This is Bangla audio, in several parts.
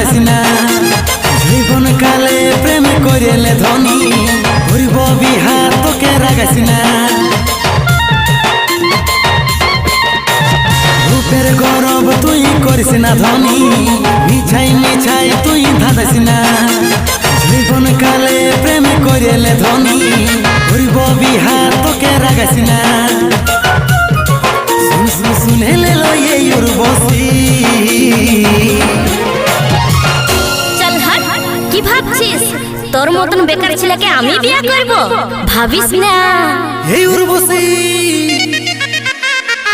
ধাঁধাইছি না জীবন কালে প্রেম করিলে ধনী ঘুরিব বিহার তোকে রাগাইছি না রূপের গৌরব তুই করিস না ধনী মিছাই মিছাই তুই ধাঁধাইছি না জীবন কালে প্রেম করিলে ধনী ঘুরিব বিহার তোকে রাগাইছি না শুনেলে লইয়ে উর্বশী চল হাট, কি ভাবছিস তোর মতন বেকার ছেলেকে আমি বিয়ে করব? ভাবিস না। এই উর্বশী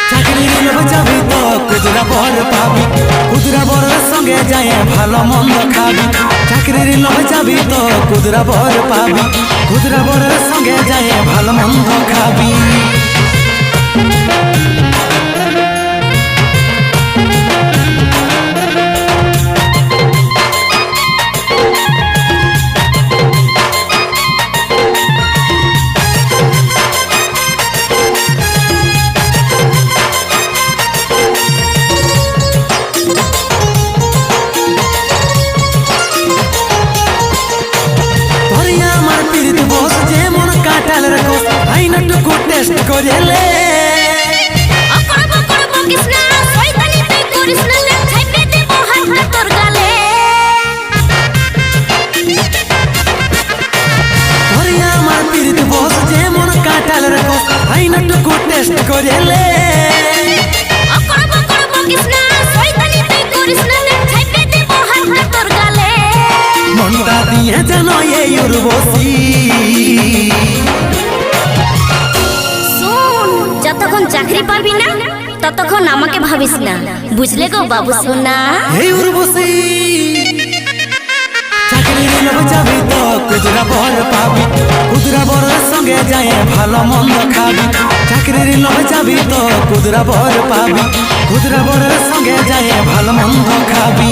চাকরি যাবি তো কুদরা বর পাবি কুদরা বরের সঙ্গে যায় ভালো মন্দ খাবি চাকরির লোভ যাবি তো কুদরা বর পাবি কুদরা বরের সঙ্গে যায় ভালো মন্দ খাবি টেস্ট করেলে অকড় বকড় বকিস না শয়তানি তুই করিস না ছাইপে দেব হাতটা তোর গালে ওরে আমার পীড়িত বস যেমন কাটালের কোস আইনাটুকু টেস্ট করেলে অকড় বকড় বকিস না শয়তানি তুই করিস না ছাইপে দেব হাতটা তোর গালে মনটা দিয়ে যেন এই উর্বশী যতক্ষণ চাকরি পাবি না ততক্ষণ আমাকে ভাবিস না, বুঝলে গো বাবু সোনা। এই উর্বশী চাকরি লোভ যাবি তো কুদরা বর পাবি কুদরা বরের সঙ্গে যায় ভালো মন্দ খাবি চাকরির লোভ যাবি তো কুদরা বর পাবি কুদরা বরের সঙ্গে যায় ভালো মন্দ খাবি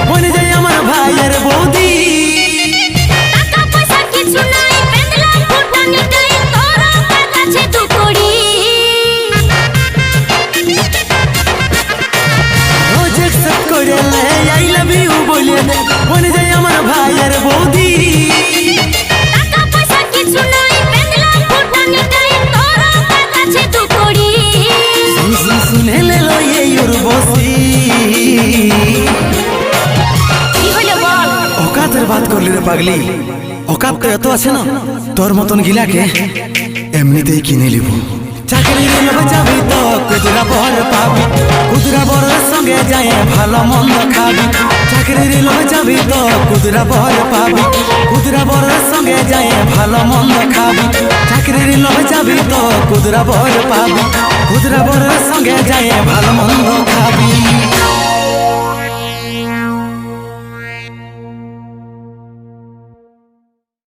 বনে যাই আমার ভাইয়ের বৌদি টাকা পয়সা কিছু নাই পেন্দলা ফুটানি টাই তোর কাছে তো করি রোজ একসেপ্ট করে লে আই লাভ ইউ বলে দে বনে যাই আমার ভাইয়ের বৌদি টাকা পয়সা কিছু নাই পেন্দলা ফুটানি টাই তোর কাছে তো করি শুনেলে লইয়ে উর্বশী ওকাতের বাদ করলি রে পাগলি ওকাত তো এত আছে না তোর মতন গিলাকে এমনিতেই কিনে নিব চাকরি লোভ যাবি তো কুদরা বর পাবি কুদরা বরের সঙ্গে যায় ভালো মন্দ খাবি চাকরির লোভ যাবি তো কুদরা বর পাবি কুদরা বরের সঙ্গে যায় ভালো মন্দ খাবি চাকরির লোভ যাবি তো কুদরা বর পাবি কুদরা বরের সঙ্গে যায় ভালো মন্দ খাবি